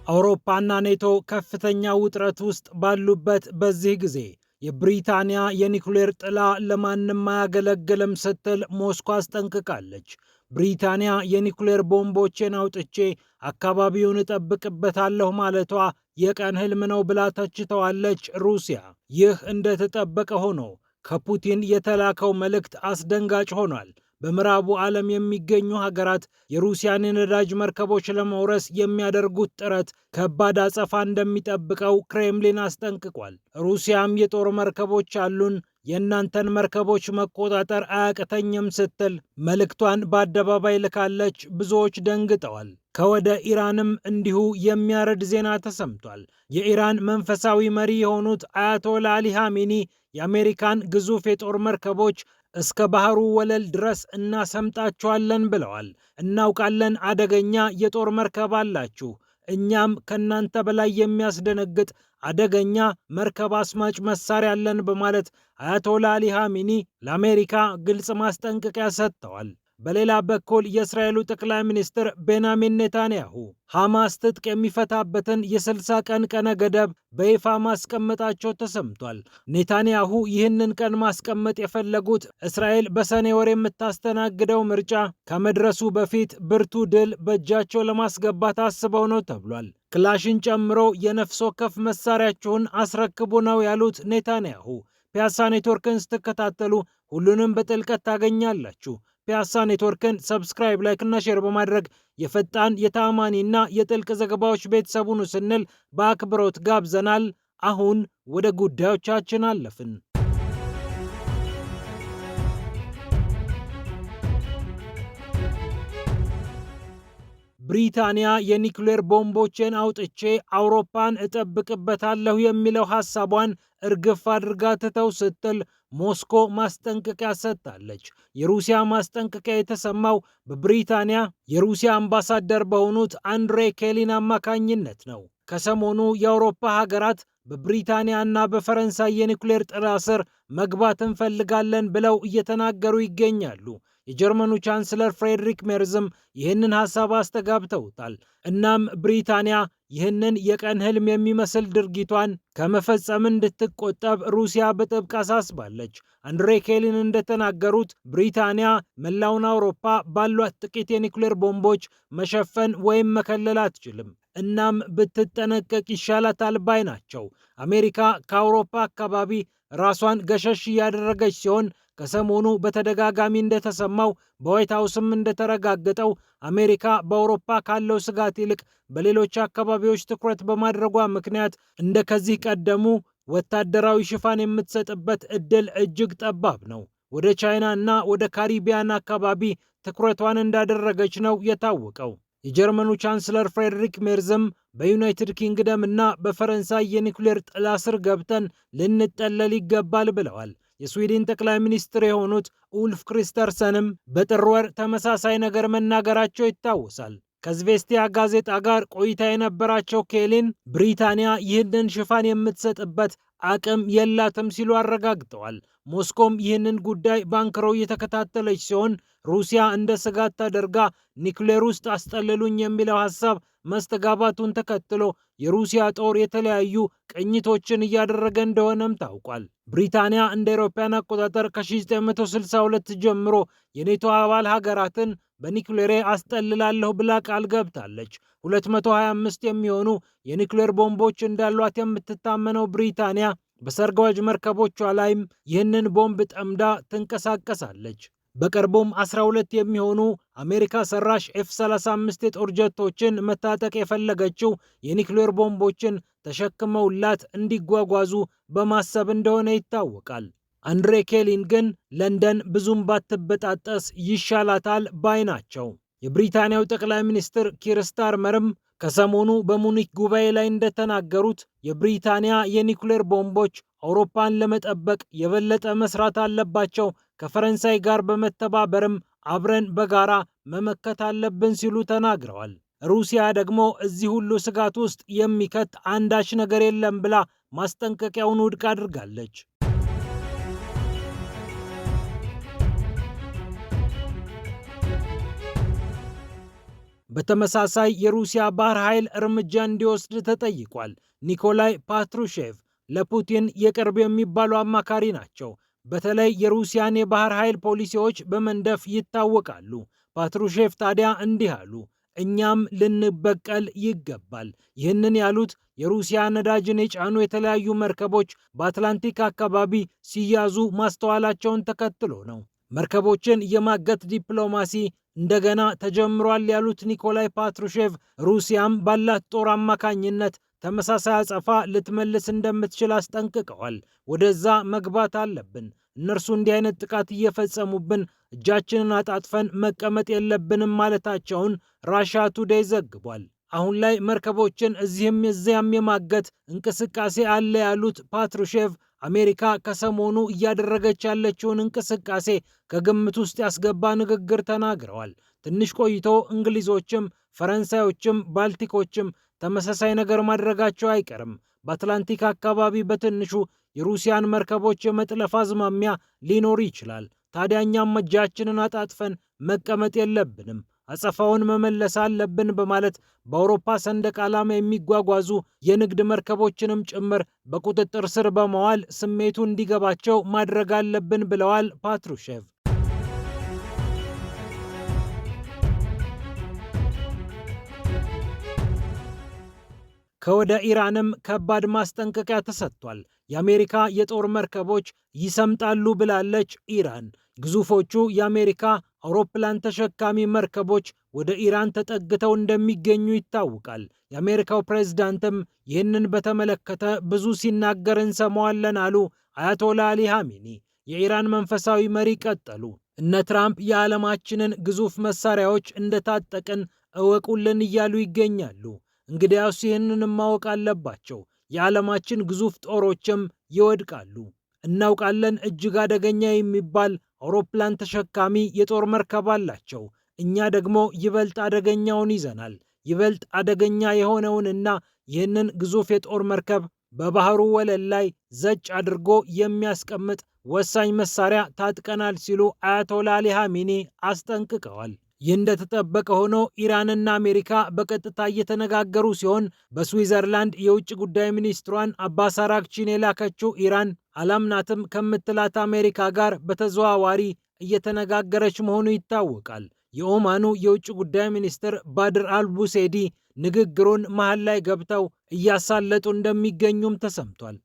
አውሮፓና ኔቶ ከፍተኛ ውጥረት ውስጥ ባሉበት በዚህ ጊዜ የብሪታንያ የኒኩሌር ጥላ ለማንም አያገለግልም ስትል ሞስኮ አስጠንቅቃለች። ብሪታንያ የኒኩሌር ቦምቦችን አውጥቼ አካባቢውን እጠብቅበታለሁ ማለቷ የቀን ህልም ነው ብላ ተችተዋለች ሩሲያ። ይህ እንደተጠበቀ ሆኖ ከፑቲን የተላከው መልእክት አስደንጋጭ ሆኗል። በምዕራቡ ዓለም የሚገኙ ሀገራት የሩሲያን የነዳጅ መርከቦች ለመውረስ የሚያደርጉት ጥረት ከባድ አጸፋ እንደሚጠብቀው ክሬምሊን አስጠንቅቋል። ሩሲያም የጦር መርከቦች አሉን፣ የእናንተን መርከቦች መቆጣጠር አያቅተኝም ስትል መልእክቷን በአደባባይ ልካለች። ብዙዎች ደንግጠዋል። ከወደ ኢራንም እንዲሁ የሚያረድ ዜና ተሰምቷል። የኢራን መንፈሳዊ መሪ የሆኑት አያቶላ አሊ ኻሜኒ የአሜሪካን ግዙፍ የጦር መርከቦች እስከ ባህሩ ወለል ድረስ እናሰምጣቸዋለን ብለዋል። እናውቃለን፣ አደገኛ የጦር መርከብ አላችሁ፣ እኛም ከናንተ በላይ የሚያስደነግጥ አደገኛ መርከብ አስማጭ መሳሪያ አለን በማለት አያቶላ አሊ ኻሜኒ ለአሜሪካ ግልጽ ማስጠንቀቂያ ሰጥተዋል። በሌላ በኩል የእስራኤሉ ጠቅላይ ሚኒስትር ቤንያሚን ኔታንያሁ ሐማስ ትጥቅ የሚፈታበትን የ60 ቀን ቀነ ገደብ በይፋ ማስቀመጣቸው ተሰምቷል። ኔታንያሁ ይህንን ቀን ማስቀመጥ የፈለጉት እስራኤል በሰኔ ወር የምታስተናግደው ምርጫ ከመድረሱ በፊት ብርቱ ድል በእጃቸው ለማስገባት አስበው ነው ተብሏል። ክላሽን ጨምሮ የነፍስ ወከፍ መሳሪያችሁን አስረክቡ ነው ያሉት ኔታንያሁ። ፒያሳ ኔትወርክን ስትከታተሉ ሁሉንም በጥልቀት ታገኛላችሁ። ፒያሳ ኔትወርክን ሰብስክራይብ፣ ላይክ እና ሼር በማድረግ የፈጣን የተአማኒና የጥልቅ ዘገባዎች ቤተሰቡን ስንል በአክብሮት ጋብዘናል። አሁን ወደ ጉዳዮቻችን አለፍን። ብሪታንያ የኒኩሌር ቦምቦችን አውጥቼ አውሮፓን እጠብቅበታለሁ የሚለው ሐሳቧን እርግፍ አድርጋ ትተው ስትል ሞስኮ ማስጠንቀቂያ ሰጥታለች። የሩሲያ ማስጠንቀቂያ የተሰማው በብሪታንያ የሩሲያ አምባሳደር በሆኑት አንድሬ ኬሊን አማካኝነት ነው። ከሰሞኑ የአውሮፓ ሀገራት በብሪታንያ እና በፈረንሳይ የኒኩሌር ጥላ ስር መግባት እንፈልጋለን ብለው እየተናገሩ ይገኛሉ። የጀርመኑ ቻንስለር ፍሬድሪክ ሜርዝም ይህንን ሐሳብ አስተጋብተውታል። እናም ብሪታንያ ይህንን የቀን ህልም የሚመስል ድርጊቷን ከመፈጸም እንድትቆጠብ ሩሲያ በጥብቅ አሳስባለች። አንድሬ ኬሊን እንደተናገሩት ብሪታንያ መላውን አውሮፓ ባሏት ጥቂት የኒኩሌር ቦምቦች መሸፈን ወይም መከለል አትችልም። እናም ብትጠነቀቅ ይሻላታል ባይ ናቸው። አሜሪካ ከአውሮፓ አካባቢ ራሷን ገሸሽ እያደረገች ሲሆን ከሰሞኑ በተደጋጋሚ እንደተሰማው በዋይት ሃውስም እንደተረጋገጠው አሜሪካ በአውሮፓ ካለው ስጋት ይልቅ በሌሎች አካባቢዎች ትኩረት በማድረጓ ምክንያት እንደ ከዚህ ቀደሙ ወታደራዊ ሽፋን የምትሰጥበት እድል እጅግ ጠባብ ነው። ወደ ቻይና እና ወደ ካሪቢያን አካባቢ ትኩረቷን እንዳደረገች ነው የታወቀው። የጀርመኑ ቻንስለር ፍሬድሪክ ሜርዝም በዩናይትድ ኪንግደም እና በፈረንሳይ የኒኩሌር ጥላ ስር ገብተን ልንጠለል ይገባል ብለዋል። የስዊድን ጠቅላይ ሚኒስትር የሆኑት ኡልፍ ክሪስተርሰንም በጥር ወር ተመሳሳይ ነገር መናገራቸው ይታወሳል። ከዝቬስቲያ ጋዜጣ ጋር ቆይታ የነበራቸው ኬሊን ብሪታንያ ይህንን ሽፋን የምትሰጥበት አቅም የላትም ሲሉ አረጋግጠዋል። ሞስኮም ይህንን ጉዳይ ባንክሮ እየተከታተለች ሲሆን ሩሲያ እንደ ስጋት ተደርጋ ኒኩሌር ውስጥ አስጠልሉኝ የሚለው ሐሳብ መስተጋባቱን ተከትሎ የሩሲያ ጦር የተለያዩ ቅኝቶችን እያደረገ እንደሆነም ታውቋል። ብሪታንያ እንደ አውሮፓውያን አቆጣጠር ከ1962 ጀምሮ የኔቶ አባል ሀገራትን በኒኩሌር አስጠልላለሁ ብላ ቃል ገብታለች። 225 የሚሆኑ የኒኩሌር ቦምቦች እንዳሏት የምትታመነው ብሪታንያ በሰርጓጅ መርከቦቿ ላይም ይህንን ቦምብ ጠምዳ ትንቀሳቀሳለች። በቅርቡም 12 የሚሆኑ አሜሪካ ሰራሽ ኤፍ-35 የጦር ጀቶችን መታጠቅ የፈለገችው የኒኩሌር ቦምቦችን ተሸክመውላት እንዲጓጓዙ በማሰብ እንደሆነ ይታወቃል። አንድሬ ኬሊን ግን ለንደን ብዙም ባትበጣጠስ ይሻላታል ባይ ናቸው። የብሪታንያው ጠቅላይ ሚኒስትር ኪር ስታርመርም ከሰሞኑ በሙኒክ ጉባኤ ላይ እንደተናገሩት የብሪታንያ የኒኩሌር ቦምቦች አውሮፓን ለመጠበቅ የበለጠ መስራት አለባቸው፣ ከፈረንሳይ ጋር በመተባበርም አብረን በጋራ መመከት አለብን ሲሉ ተናግረዋል። ሩሲያ ደግሞ እዚህ ሁሉ ስጋት ውስጥ የሚከት አንዳች ነገር የለም ብላ ማስጠንቀቂያውን ውድቅ አድርጋለች። በተመሳሳይ የሩሲያ ባህር ኃይል እርምጃ እንዲወስድ ተጠይቋል። ኒኮላይ ፓትሩሼቭ ለፑቲን የቅርብ የሚባሉ አማካሪ ናቸው። በተለይ የሩሲያን የባህር ኃይል ፖሊሲዎች በመንደፍ ይታወቃሉ። ፓትሩሼቭ ታዲያ እንዲህ አሉ። እኛም ልንበቀል ይገባል። ይህንን ያሉት የሩሲያ ነዳጅን የጫኑ የተለያዩ መርከቦች በአትላንቲክ አካባቢ ሲያዙ ማስተዋላቸውን ተከትሎ ነው። መርከቦችን የማገት ዲፕሎማሲ እንደገና ተጀምሯል ያሉት ኒኮላይ ፓትሩሼቭ ሩሲያም ባላት ጦር አማካኝነት ተመሳሳይ አጸፋ ልትመልስ እንደምትችል አስጠንቅቀዋል። ወደዛ መግባት አለብን። እነርሱ እንዲህ አይነት ጥቃት እየፈጸሙብን እጃችንን አጣጥፈን መቀመጥ የለብንም ማለታቸውን ራሻ ቱዴይ ዘግቧል። አሁን ላይ መርከቦችን እዚህም እዚያም የማገት እንቅስቃሴ አለ ያሉት ፓትሩሼቭ አሜሪካ ከሰሞኑ እያደረገች ያለችውን እንቅስቃሴ ከግምት ውስጥ ያስገባ ንግግር ተናግረዋል። ትንሽ ቆይቶ እንግሊዞችም፣ ፈረንሳዮችም፣ ባልቲኮችም ተመሳሳይ ነገር ማድረጋቸው አይቀርም። በአትላንቲክ አካባቢ በትንሹ የሩሲያን መርከቦች የመጥለፍ አዝማሚያ ሊኖር ይችላል። ታዲያ እኛም እጃችንን አጣጥፈን መቀመጥ የለብንም፣ አጸፋውን መመለስ አለብን በማለት በአውሮፓ ሰንደቅ ዓላማ የሚጓጓዙ የንግድ መርከቦችንም ጭምር በቁጥጥር ስር በመዋል ስሜቱ እንዲገባቸው ማድረግ አለብን ብለዋል ፓትሩሼቭ። ከወደ ኢራንም ከባድ ማስጠንቀቂያ ተሰጥቷል። የአሜሪካ የጦር መርከቦች ይሰምጣሉ ብላለች ኢራን። ግዙፎቹ የአሜሪካ አውሮፕላን ተሸካሚ መርከቦች ወደ ኢራን ተጠግተው እንደሚገኙ ይታወቃል። የአሜሪካው ፕሬዝዳንትም ይህንን በተመለከተ ብዙ ሲናገር እንሰማዋለን አሉ አያቶላ አሊ ሐሜኒ። የኢራን መንፈሳዊ መሪ ቀጠሉ። እነ ትራምፕ የዓለማችንን ግዙፍ መሳሪያዎች እንደታጠቅን እወቁልን እያሉ ይገኛሉ። እንግዲያውስ ይህንን ማወቅ አለባቸው። የዓለማችን ግዙፍ ጦሮችም ይወድቃሉ። እናውቃለን። እጅግ አደገኛ የሚባል አውሮፕላን ተሸካሚ የጦር መርከብ አላቸው። እኛ ደግሞ ይበልጥ አደገኛውን ይዘናል። ይበልጥ አደገኛ የሆነውንና ይህንን ግዙፍ የጦር መርከብ በባህሩ ወለል ላይ ዘጭ አድርጎ የሚያስቀምጥ ወሳኝ መሳሪያ ታጥቀናል ሲሉ አያቶላ አሊ ሐሜኒ አስጠንቅቀዋል። ይህ እንደተጠበቀ ሆኖ ኢራንና አሜሪካ በቀጥታ እየተነጋገሩ ሲሆን በስዊዘርላንድ የውጭ ጉዳይ ሚኒስትሯን አባስ አራግቺን የላከችው ኢራን አላምናትም ከምትላት አሜሪካ ጋር በተዘዋዋሪ እየተነጋገረች መሆኑ ይታወቃል። የኦማኑ የውጭ ጉዳይ ሚኒስትር ባድር አልቡሴዲ ንግግሩን መሃል ላይ ገብተው እያሳለጡ እንደሚገኙም ተሰምቷል።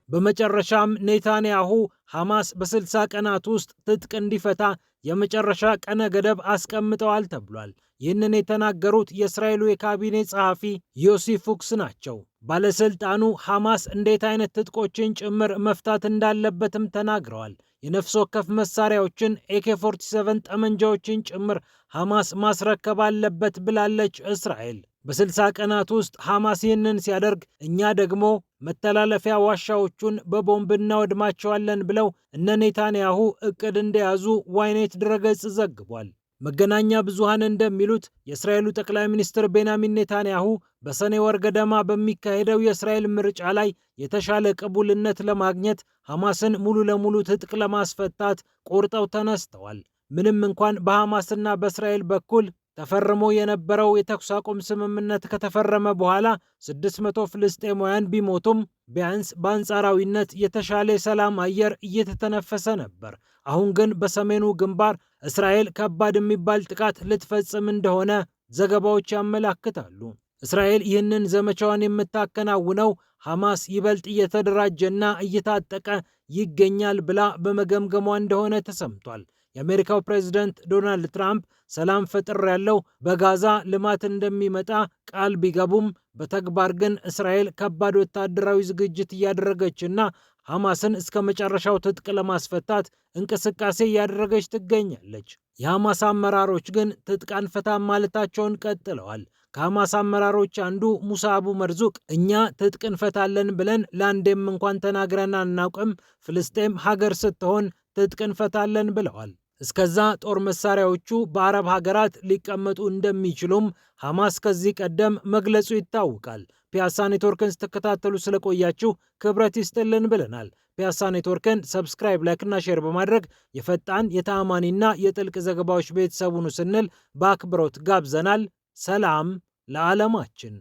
በመጨረሻም ኔታንያሁ ሐማስ በ60 ቀናት ውስጥ ትጥቅ እንዲፈታ የመጨረሻ ቀነ ገደብ አስቀምጠዋል ተብሏል። ይህንን የተናገሩት የእስራኤሉ የካቢኔ ጸሐፊ ዮሲ ፉክስ ናቸው። ባለስልጣኑ ሐማስ እንዴት አይነት ትጥቆችን ጭምር መፍታት እንዳለበትም ተናግረዋል። የነፍስ ወከፍ መሳሪያዎችን፣ AK47 ጠመንጃዎችን ጭምር ሐማስ ማስረከብ አለበት ብላለች እስራኤል። በ60 ቀናት ውስጥ ሐማስ ይህንን ሲያደርግ እኛ ደግሞ መተላለፊያ ዋሻዎቹን በቦምብ እናወድማቸዋለን ብለው እነ ኔታንያሁ እቅድ እንደያዙ ዋይኔት ድረገጽ ዘግቧል። መገናኛ ብዙሃን እንደሚሉት የእስራኤሉ ጠቅላይ ሚኒስትር ቤንያሚን ኔታንያሁ በሰኔ ወር ገደማ በሚካሄደው የእስራኤል ምርጫ ላይ የተሻለ ቅቡልነት ለማግኘት ሐማስን ሙሉ ለሙሉ ትጥቅ ለማስፈታት ቆርጠው ተነስተዋል። ምንም እንኳን በሐማስና በእስራኤል በኩል ተፈርሞ የነበረው የተኩስ አቁም ስምምነት ከተፈረመ በኋላ 600 ፍልስጤማውያን ቢሞቱም ቢያንስ በአንጻራዊነት የተሻለ የሰላም አየር እየተተነፈሰ ነበር። አሁን ግን በሰሜኑ ግንባር እስራኤል ከባድ የሚባል ጥቃት ልትፈጽም እንደሆነ ዘገባዎች ያመላክታሉ። እስራኤል ይህንን ዘመቻዋን የምታከናውነው ሐማስ ይበልጥ እየተደራጀና እየታጠቀ ይገኛል ብላ በመገምገሟ እንደሆነ ተሰምቷል። የአሜሪካው ፕሬዝዳንት ዶናልድ ትራምፕ ሰላም ፈጥሬያለሁ፣ በጋዛ ልማት እንደሚመጣ ቃል ቢገቡም በተግባር ግን እስራኤል ከባድ ወታደራዊ ዝግጅት እያደረገችና ሐማስን እስከ መጨረሻው ትጥቅ ለማስፈታት እንቅስቃሴ እያደረገች ትገኛለች። የሐማስ አመራሮች ግን ትጥቅ አንፈታም ማለታቸውን ቀጥለዋል። ከሐማስ አመራሮች አንዱ ሙሳ አቡ መርዙቅ እኛ ትጥቅ እንፈታለን ብለን ለአንዴም እንኳን ተናግረን አናውቅም፣ ፍልስጤም ሀገር ስትሆን ትጥቅ እንፈታለን ብለዋል። እስከዛ ጦር መሳሪያዎቹ በአረብ ሀገራት ሊቀመጡ እንደሚችሉም ሐማስ ከዚህ ቀደም መግለጹ ይታወቃል። ፒያሳ ኔትወርክን ስትከታተሉ ስለቆያችሁ ክብረት ይስጥልን ብለናል። ፒያሳ ኔትወርክን ሰብስክራይብ፣ ላይክና ሼር በማድረግ የፈጣን የተአማኒና የጥልቅ ዘገባዎች ቤተሰቡን ስንል በአክብሮት ጋብዘናል። ሰላም ለዓለማችን።